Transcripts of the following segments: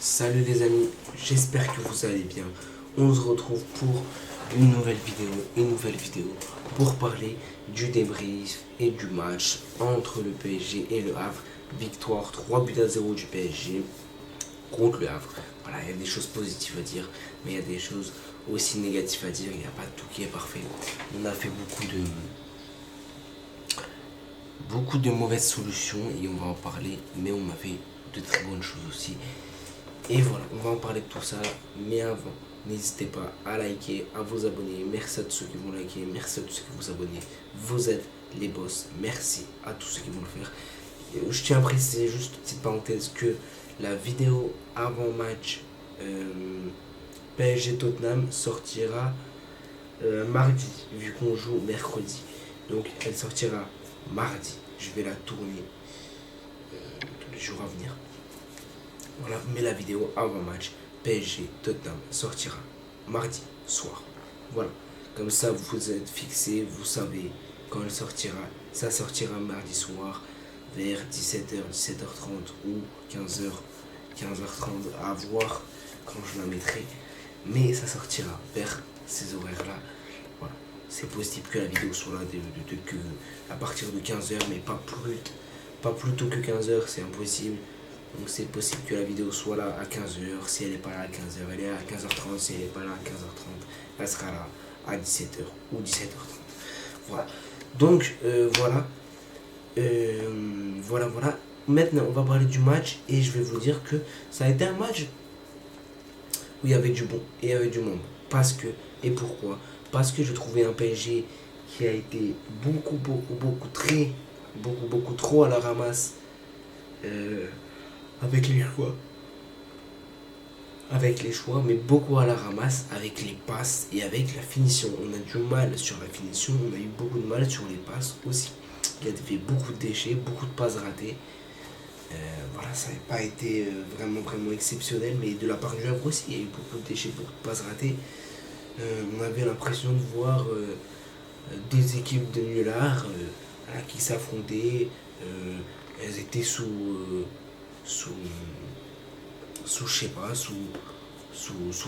Salut les amis, j'espère que vous allez bien. On se retrouve pour une nouvelle vidéo pour parler du débrief et du match entre le PSG et le Havre. Victoire 3-0 du PSG contre le Havre. Voilà, il y a des choses positives à dire, mais il y a des choses aussi négatives à dire. Il n'y a pas tout qui est parfait. On a fait beaucoup de mauvaises solutions et on va en parler, mais on a fait de très bonnes choses aussi. Et voilà, on va en parler de tout ça, mais avant, n'hésitez pas à liker, à vous abonner. Merci à tous ceux qui vont liker, merci à tous ceux qui vous abonnez. Vous êtes les boss, merci à tous ceux qui vont le faire. Et je tiens à préciser, juste une petite parenthèse, que la vidéo avant match PSG Tottenham sortira mardi, vu qu'on joue mercredi. Donc elle sortira mardi. Je vais la tourner tous les jours à venir. Voilà, mais la vidéo avant match PSG Tottenham sortira mardi soir. Voilà, comme ça vous êtes fixés, vous savez quand elle sortira. Ça sortira mardi soir vers 17h, 17h30 ou 15h, 15h30 à voir quand je la mettrai. Mais ça sortira vers ces horaires-là. Voilà, c'est possible que la vidéo soit là à partir de 15h, mais pas plus tôt que 15h, c'est impossible. Donc c'est possible que la vidéo soit là à 15h. Si elle n'est pas là à 15h, elle est là à 15h30. Si elle n'est pas là à 15h30, elle sera là à 17h ou 17h30. Voilà. Donc voilà. Voilà. Maintenant, on va parler du match et je vais vous dire que ça a été un match où il y avait du bon et il y avait du monde. Parce que, et pourquoi? Parce que je trouvais un PSG qui a été beaucoup trop à la ramasse. Avec les choix, mais beaucoup à la ramasse avec les passes et avec la finition. On a du mal sur la finition, on a eu beaucoup de mal sur les passes aussi. Il y a fait beaucoup de déchets, beaucoup de passes ratées. Voilà, ça n'a pas été vraiment exceptionnel, mais de la part du Havre aussi, il y a eu beaucoup de déchets, beaucoup de passes ratées. On avait l'impression de voir deux équipes de nullards qui s'affrontaient. Elles étaient sous je sais pas, sous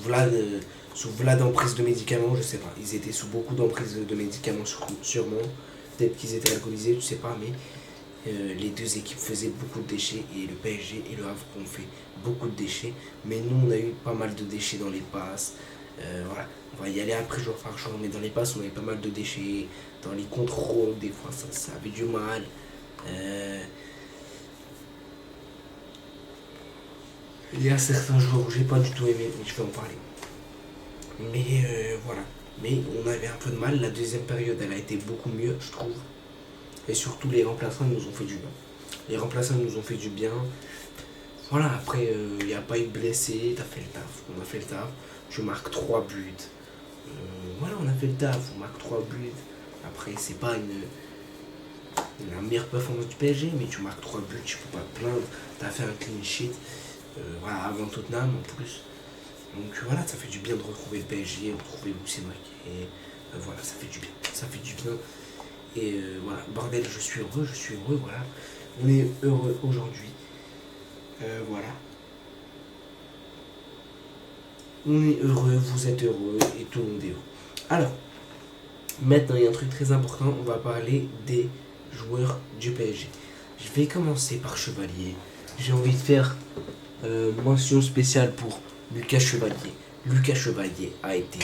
Vlad emprise de médicaments, je sais pas. Ils étaient sous beaucoup d'emprise de médicaments sûrement. Peut-être qu'ils étaient alcoolisés, je sais pas, mais les deux équipes faisaient beaucoup de déchets et le PSG et le Havre ont fait beaucoup de déchets. Mais nous, on a eu pas mal de déchets dans les passes. Voilà, on va y aller après jour par jour, mais dans les passes, on avait pas mal de déchets. Dans les contrôles, des fois, ça avait du mal. Il y a certains joueurs où j'ai pas du tout aimé, mais je vais en parler. Mais voilà. Mais on avait un peu de mal. La deuxième période, elle a été beaucoup mieux, je trouve. Et surtout, les remplaçants nous ont fait du bien. Les remplaçants nous ont fait du bien. Voilà, après, il n'y a pas eu de blessés. T'as fait le taf. On a fait le taf. Tu marques 3 buts. Voilà, on a fait le taf. On marque 3 buts. Après, c'est pas la meilleure performance du PSG, mais tu marques 3 buts, tu peux pas te plaindre. T'as fait un clean sheet. Voilà, avant Tottenham en plus. Donc voilà, ça fait du bien de retrouver le PSG, retrouver Lucien et voilà, ça fait du bien. Ça fait du bien. Et voilà, bordel, je suis heureux, voilà. On est heureux aujourd'hui. Voilà. On est heureux, vous êtes heureux et tout le monde est heureux. Alors, maintenant, il y a un truc très important, on va parler des joueurs du PSG. Je vais commencer par Chevalier. J'ai envie de faire mention spéciale pour Lucas Chevalier. Lucas Chevalier a été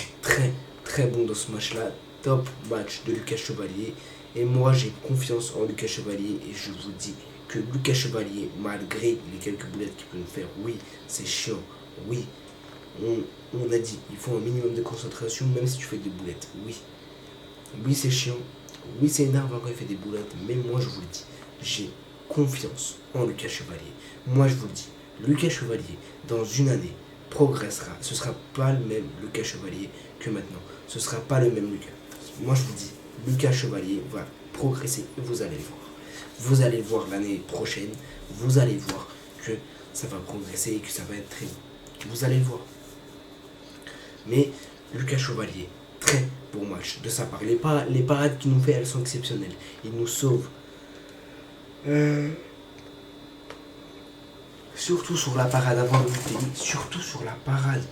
très bon dans ce match-là. Top match de Lucas Chevalier. Et moi, j'ai confiance en Lucas Chevalier. Et je vous dis que Lucas Chevalier, malgré les quelques boulettes qu'il peut nous faire, oui, c'est chiant. Oui, on a dit, il faut un minimum de concentration, même si tu fais des boulettes. Oui, c'est chiant. Oui, c'est énervant quand il fait des boulettes. Mais moi, je vous le dis, j'ai confiance en Lucas Chevalier. Moi, je vous le dis. Lucas Chevalier, dans une année, progressera. Ce ne sera pas le même Lucas Chevalier que maintenant. Ce ne sera pas le même Lucas. Moi, je vous dis, Lucas Chevalier va progresser et vous allez le voir. Vous allez le voir l'année prochaine. Vous allez voir que ça va progresser et que ça va être très bon. Vous allez le voir. Mais Lucas Chevalier, très bon match de sa part. Les parades qu'il nous fait, elles sont exceptionnelles. Il nous sauve. Surtout sur la parade avant de buter. Surtout sur la parade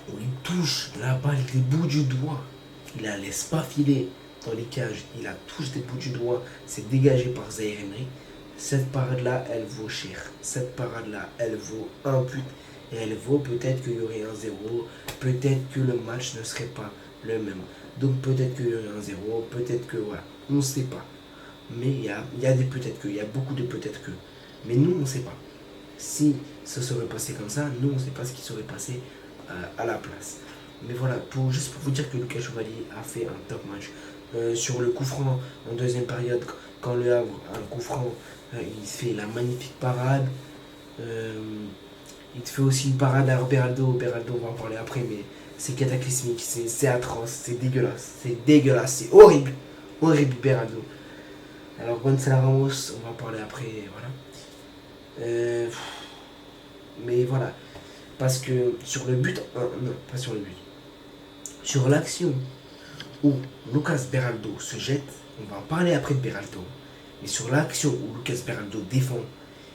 où il touche la balle des bouts du doigt. Il la laisse pas filer dans les cages. Il la touche des bouts du doigt. C'est dégagé par Zaïre Emery. Cette parade-là, elle vaut cher. Cette parade-là, elle vaut un but. Et elle vaut peut-être qu'il y aurait un 0. Peut-être que le match ne serait pas le même. Donc peut-être qu'il y aurait un 0. Peut-être que voilà. On ne sait pas. Mais il y a des peut-être que. Il y a beaucoup de peut-être que. Mais nous, on ne sait pas. Si ça serait passé comme ça, nous, on ne sait pas ce qui serait passé à la place. Mais voilà, juste pour vous dire que Lucas Chevalier a fait un top match. Sur le coup franc en deuxième période, quand Le Havre a un coup franc, il fait la magnifique parade. Il fait aussi une parade à Beraldo. Beraldo, on va en parler après, mais c'est cataclysmique, c'est atroce, c'est dégueulasse, c'est horrible. Horrible, Beraldo. Alors, Gonzalo Ramos, on va en parler après, voilà. Mais voilà. Parce que sur le but, non, pas sur le but. Sur l'action où Lucas Beraldo se jette, on va en parler après de Beraldo. Mais sur l'action où Lucas Beraldo défend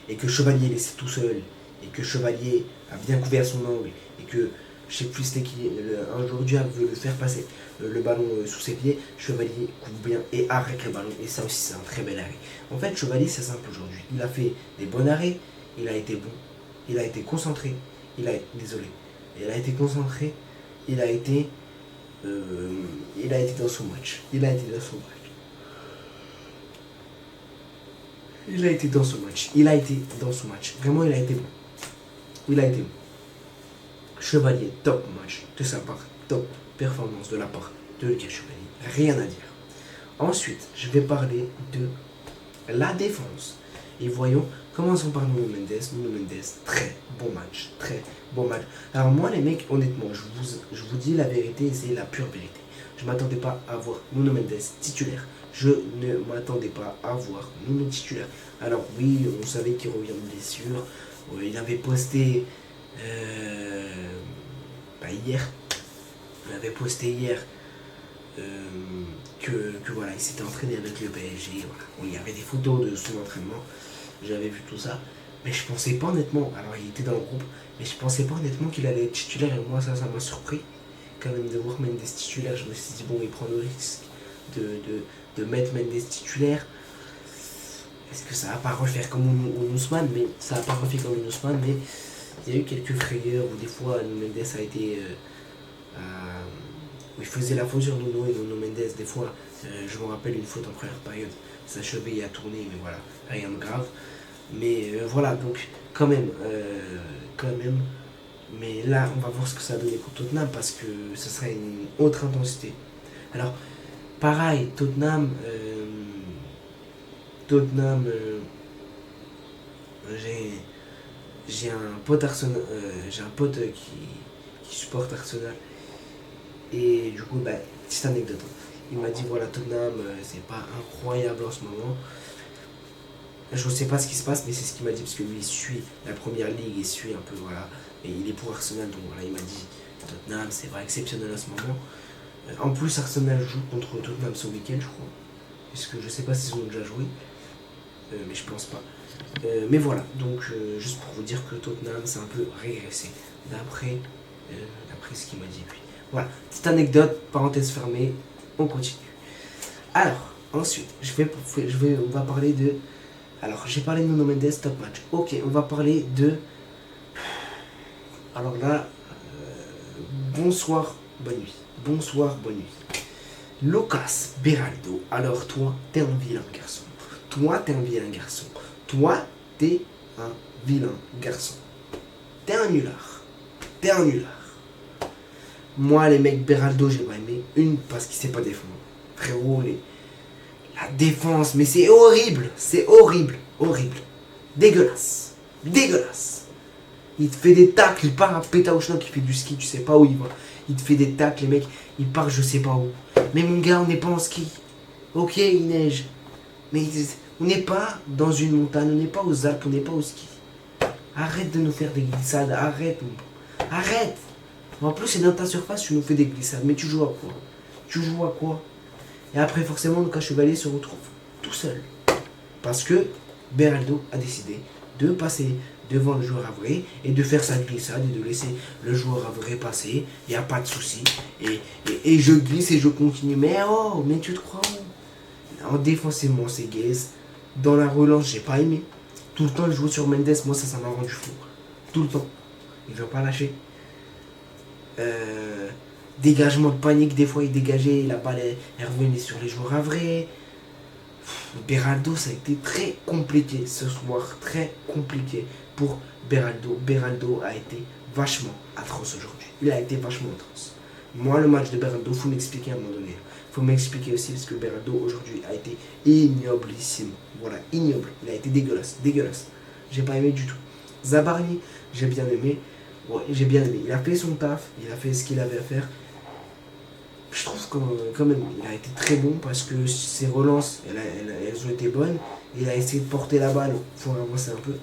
et que Chevalier est laissé tout seul et que Chevalier a bien couvert son angle et que je sais plus c'était qui, un joueur du Havre veut le faire passer le ballon sous ses pieds, Chevalier couvre bien et arrête le ballon. Et ça aussi c'est un très bel arrêt. En fait Chevalier c'est simple aujourd'hui. Il a fait des bons arrêts, il a été bon, il a été concentré, il a été concentré, il a été dans son match. Il a été dans son match. Vraiment, il a été bon. Chevalier, top match de sa part. Top performance de la part de Lucas Chevalier. Rien à dire. Ensuite, je vais parler de la défense. Et voyons, commençons par Nuno Mendes. Nuno Mendes, très bon match. Alors moi, les mecs, honnêtement, je vous dis la vérité et c'est la pure vérité. Je ne m'attendais pas à voir Nuno Mendes titulaire. Je ne m'attendais pas à voir Nuno titulaire. Alors oui, on savait qu'il revient de blessure. Il avait posté hier. Il avait posté hier que voilà, il s'était entraîné avec le PSG. Voilà. Bon, il y avait des photos de son entraînement. J'avais vu tout ça. Mais je pensais pas honnêtement. Alors il était dans le groupe. Mais je pensais pas honnêtement qu'il allait être titulaire. Et moi ça m'a surpris. Quand même de voir Mendes titulaire. Je me suis dit bon, il prend le risque de mettre Mendes titulaire. Est-ce que ça va pas refaire comme Ousmane? Mais ça va pas refaire comme Ousmane. Mais il y a eu quelques frayeurs où des fois Mendes a été où il faisait la faute sur Nuno et Nuno Mendes des fois. Je me rappelle une faute en première période. Sa cheville a tourné, mais voilà, rien de grave. Mais voilà, donc quand même. Mais là, on va voir ce que ça a donné pour Tottenham parce que ce serait une autre intensité. Alors, pareil, Tottenham, j'ai un pote Arsenal, qui supporte Arsenal. Et du coup, petite anecdote. Il m'a dit voilà, Tottenham, c'est pas incroyable en ce moment. Je ne sais pas ce qui se passe, mais c'est ce qu'il m'a dit parce que lui il suit la première ligue, il suit un peu, voilà. Et il est pour Arsenal, donc voilà, il m'a dit Tottenham, c'est pas exceptionnel en ce moment. En plus, Arsenal joue contre Tottenham ce week-end, je crois. Parce que je sais pas s'ils ont déjà joué, mais je pense pas. Mais voilà, donc juste pour vous dire que Tottenham, c'est un peu régressé, d'après ce qu'il m'a dit lui. Voilà, petite anecdote, parenthèse fermée, on continue. Alors, ensuite, on va parler de... Alors, j'ai parlé de Nuno Mendes, top match. Ok, on va parler de... Alors là, bonsoir, bonne nuit. Lucas Beraldo, alors toi, t'es un vilain garçon. T'es un nulard. Moi, les mecs Beraldo, j'ai pas aimé. Une, parce qu'il sait pas défendre. Frérot, la défense, mais c'est horrible. Dégueulasse. Il te fait des tacles, il part à Pétaouchna qui fait du ski, tu sais pas où il va. Il te fait des tacles, les mecs, il part je sais pas où. Mais mon gars, on n'est pas en ski. Ok, il neige. Mais on n'est pas dans une montagne, on n'est pas aux Alpes, on n'est pas au ski. Arrête de nous faire des glissades, arrête. En plus, c'est dans ta surface, tu nous fais des glissades. Mais tu joues à quoi? Et après, forcément, Lucas Chevalier se retrouve tout seul. Parce que Beraldo a décidé de passer devant le joueur avré et de faire sa glissade et de laisser le joueur avré passer. Il n'y a pas de souci. Et je glisse et je continue. Mais oh, mais tu te crois où? En défensivement, c'est gaze. Dans la relance, j'ai pas aimé. Tout le temps, il joue sur Mendes. Moi, ça m'a rendu fou. Tout le temps. Il ne veut pas lâcher. Dégagement de panique, des fois il dégageait, la balle est revenue sur les joueurs avrés. Beraldo, ça a été très compliqué ce soir, très compliqué pour Beraldo. Beraldo a été vachement atroce aujourd'hui. Il a été vachement atroce. Moi, le match de Beraldo, il faut m'expliquer à un moment donné. Il faut m'expliquer aussi parce que Beraldo aujourd'hui a été ignoblissime. Voilà, ignoble. Il a été dégueulasse, dégueulasse. J'ai pas aimé du tout. Zabarni, j'ai bien aimé. Ouais, j'ai bien aimé. Il a fait son taf, il a fait ce qu'il avait à faire. Je trouve quand même, il a été très bon parce que ses relances, elles ont été bonnes. Il a essayé de porter la balle pour avancer un peu.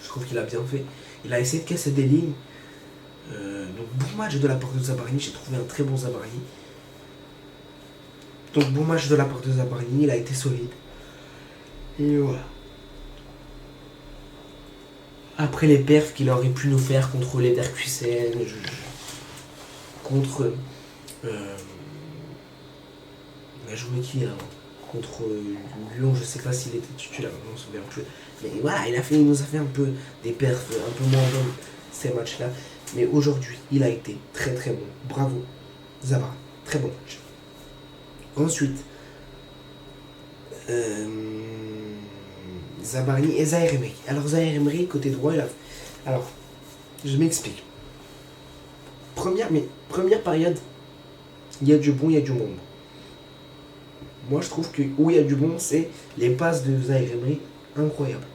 Je trouve qu'il a bien fait. Il a essayé de casser des lignes. Donc bon match de la part de Zabarni, j'ai trouvé un très bon Zabarni. Donc bon match de la part de Zabarni, il a été solide. Et voilà. Après les perfs qu'il aurait pu nous faire contre les Leverkusen, contre... il a joué qui avant? Contre Lyon, je sais pas s'il était titulaire, je m'en souviens plus. Mais voilà, il nous a fait un peu des perfs un peu moins bonnes ces matchs-là. Mais aujourd'hui, il a été très très bon. Bravo, Zabarni, très bon match. Ensuite, Zabarni et Zaïre Emery. Alors Zaïre Emery, côté droit, il a... Alors, je m'explique. Première période, il y a du bon, il y a du bon. Moi, je trouve que où il y a du bon, c'est les passes de Zaïre Emery, incroyables.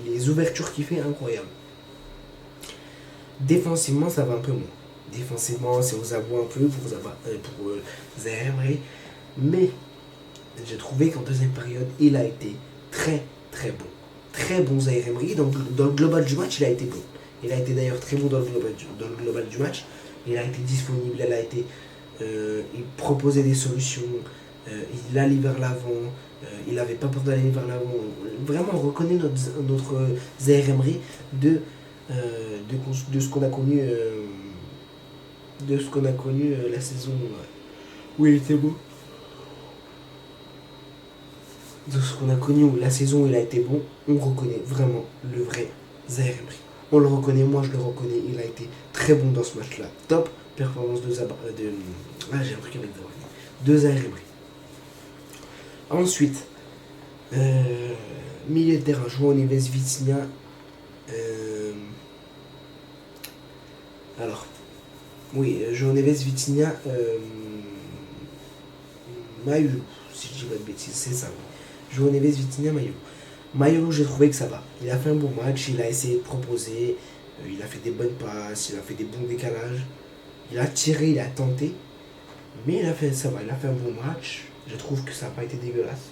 Les ouvertures qu'il fait, incroyables. Défensivement, ça va un peu moins. Défensivement, c'est aux abois un peu pour Zaïre Emery. Mais j'ai trouvé qu'en deuxième période, il a été très très bon. Très bon Zaïre Emery. Dans le global du match, il a été bon. Il a été d'ailleurs très bon dans le global du match. Il a été disponible, il proposait des solutions, il allait vers l'avant, il n'avait pas peur d'aller vers l'avant. Vraiment, on reconnaît notre Zaïre Emery de ce qu'on a connu, la saison où il était beau. De ce qu'on a connu la saison où il a été bon, on reconnaît vraiment le vrai Zaïre Emery. On le reconnaît, moi je le reconnais, il a été très bon dans ce match-là. Top performance de j'ai un truc avec Zabarni. De Zaïre Emery. Ensuite, milieu de terrain, João Neves, Vitinha. Alors, oui, João Neves, Vitinha, Maïlou, si je dis pas de bêtises, c'est ça. João Neves, Vitinha, Maïlou. Maïlou, j'ai trouvé que ça va. Il a fait un bon match, il a essayé de proposer, il a fait des bonnes passes, il a fait des bons décalages. Il a tiré, il a tenté, mais ça va, il a fait un bon match. Je trouve que ça n'a pas été dégueulasse.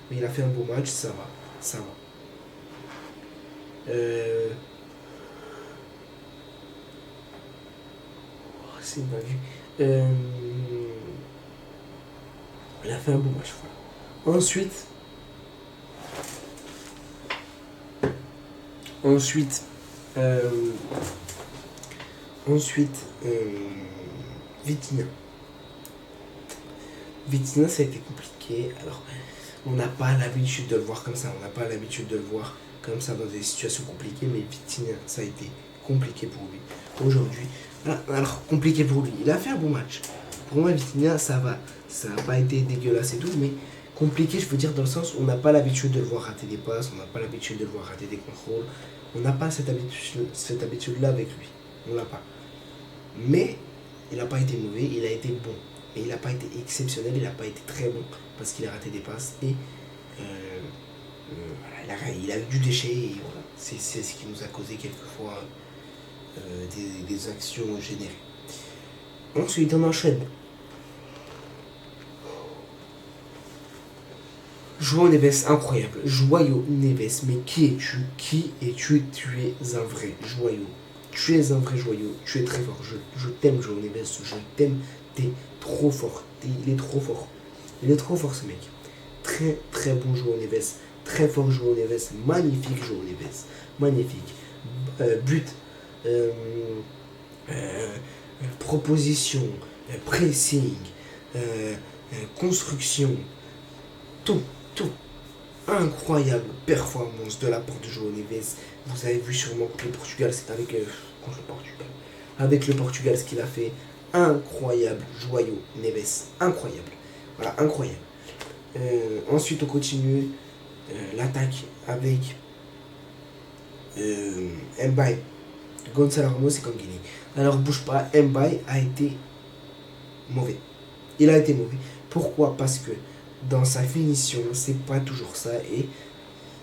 Mais il a fait un bon match, ça va, ça va. C'est ma vue. Il a fait un bon match, voilà. Ensuite, Vitinha. Vitinha, ça a été compliqué. Alors, on n'a pas l'habitude de le voir comme ça. On n'a pas l'habitude de le voir comme ça dans des situations compliquées. Mais Vitinha, ça a été compliqué pour lui. Aujourd'hui, alors compliqué pour lui. Il a fait un bon match. Pour moi, Vitinha, ça va. Ça n'a pas été dégueulasse et tout, mais compliqué, je veux dire, dans le sens où on n'a pas l'habitude de le voir rater des passes, on n'a pas l'habitude de le voir rater des contrôles. On n'a pas cette habitude-là avec lui. On l'a pas. Mais il n'a pas été mauvais, il a été bon. Et il n'a pas été exceptionnel, il n'a pas été très bon parce qu'il a raté des passes et voilà, il a eu du déchet et voilà. C'est ce qui nous a causé quelquefois des actions générées. Ensuite, on enchaîne. João Neves, incroyable. Joyau Neves, mais qui es-tu? Qui es-tu? Tu es un vrai joyau. Tu es un vrai joyau. Tu es très fort. Je t'aime, João Neves. Je t'aime. T'es trop fort. Il est trop fort. Il est trop fort, ce mec. Très, très bon João Neves. Très fort João Neves, magnifique João Neves, magnifique. But, proposition, pressing, construction, tout. Incroyable performance de la part de João Neves. Vous avez vu sûrement contre le Portugal, avec le Portugal ce qu'il a fait. Incroyable, João Neves, incroyable. Voilà, incroyable. Ensuite on continue l'attaque avec Mbaye, Gonçalo Ramos et Kanguini. Alors bouge pas, Mbaye a été mauvais. Il a été mauvais. Pourquoi? Parce que dans sa finition, c'est pas toujours ça et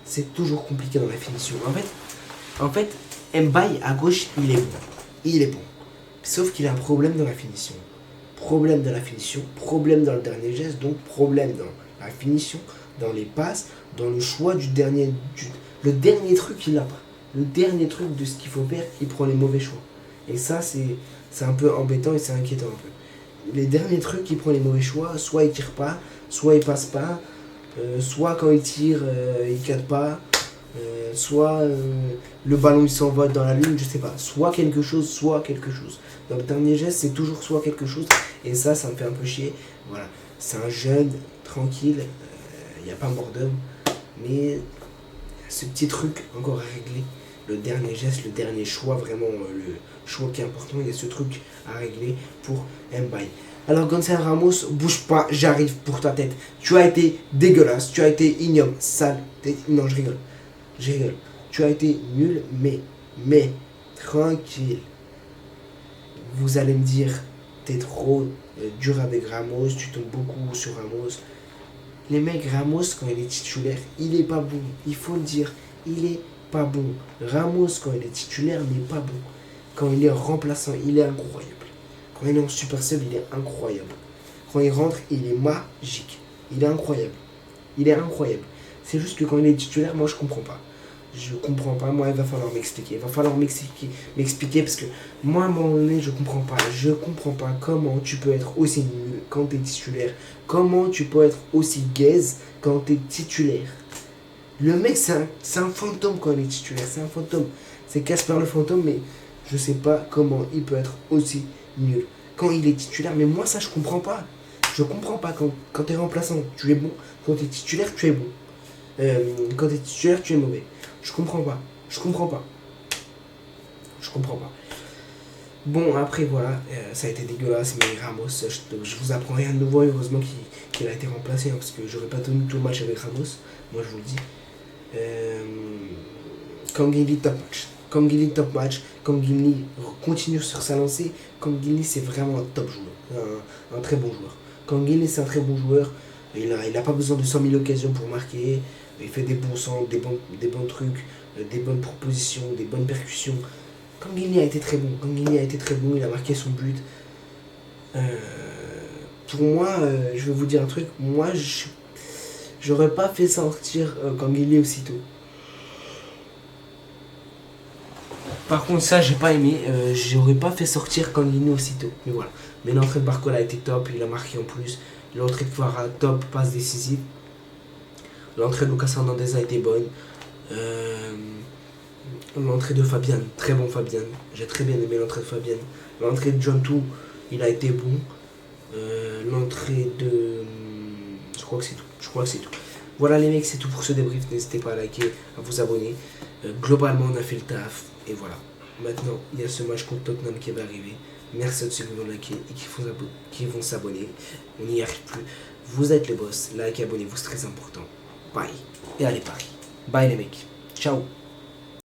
c'est toujours compliqué dans la finition. En fait, Mbaye à gauche, il est bon. Sauf qu'il a un problème dans la finition. Problème dans le dernier geste, donc problème dans la finition, dans les passes, dans le choix le dernier truc, il n'a pas. Le dernier truc de ce qu'il faut faire, il prend les mauvais choix. Et ça, c'est un peu embêtant et c'est inquiétant un peu. Les derniers trucs, il prend les mauvais choix, soit il tire pas, soit il passe pas, soit quand il tire, il cadre pas, soit le ballon il s'envole dans la lune, je sais pas. Soit quelque chose. Dans le dernier geste, c'est toujours soit quelque chose. Et ça me fait un peu chier. Voilà. C'est un jeune, tranquille, il n'y a pas mort d'homme. Mais ce petit truc encore à régler, le dernier geste, le dernier choix, vraiment le choix qui est important, il y a ce truc à régler pour Mbaye. Alors Gonçalo Ramos, bouge pas, j'arrive pour ta tête. Tu as été dégueulasse, tu as été ignoble, sale. Non, je rigole. Tu as été nul, mais tranquille. Vous allez me dire, t'es trop dur avec Ramos, tu tombes beaucoup sur Ramos. Les mecs, Ramos, quand il est titulaire, il est pas bon. Il faut le dire, il est pas bon. Ramos, quand il est titulaire, n'est pas bon. Quand il est remplaçant, il est incroyable. Quand il est en super sub, il est incroyable. Quand il rentre, il est magique. Il est incroyable. C'est juste que quand il est titulaire, moi, je comprends pas. Moi, il va falloir m'expliquer. Parce que moi, à un moment donné, je comprends pas comment tu peux être aussi nul quand t'es titulaire. Comment tu peux être aussi gaze quand t'es titulaire. Le mec, c'est un fantôme quand il est titulaire. C'est un fantôme. C'est Casper le fantôme, mais je sais pas comment il peut être aussi nul quand il est titulaire. Mais moi, ça, je comprends pas. Quand t'es remplaçant, tu es bon. Quand t'es titulaire, tu es bon. Quand t'es titulaire, tu es mauvais. Je comprends pas. Bon, après, voilà, ça a été dégueulasse, mais Ramos, je vous apprends rien de nouveau. Heureusement qu'il a été remplacé, parce que j'aurais pas tenu tout le match avec Ramos. Moi, je vous le dis. Kanguini, top match. Kanguini continue sur sa lancée. Kanguini, c'est vraiment un top joueur. Un très bon joueur. Kanguini, c'est un très bon joueur. Il a pas besoin de 100 000 occasions pour marquer. Il fait des bons centres, des bons trucs, des bonnes propositions, des bonnes percussions. Kanguini a été très bon. Il a marqué son but. Pour moi, je vais vous dire un truc. Moi, j'aurais pas fait sortir Kanguini aussitôt. Par contre, ça, j'ai pas aimé. J'aurais pas fait sortir Kanguini aussitôt. Mais voilà. Mais l'entrée de Barcola a été top. Il a marqué en plus. L'entrée de Kvara, top, passe décisive. L'entrée de Lucas Hernandez a été bonne. L'entrée de Fabian, très bon Fabian. J'ai très bien aimé l'entrée de Fabian. L'entrée de John Tou, il a été bon. L'entrée de... Je crois que c'est tout. Voilà les mecs, c'est tout pour ce débrief. N'hésitez pas à liker, à vous abonner. Globalement, on a fait le taf. Et voilà. Maintenant, il y a ce match contre Tottenham qui va arriver. Merci à ceux qui vont liker et qui vont s'abonner. On n'y arrive plus. Vous êtes les boss. Like, abonnez-vous, c'est très important. Bye. Et allez, Paris. Bye les mecs. Ciao.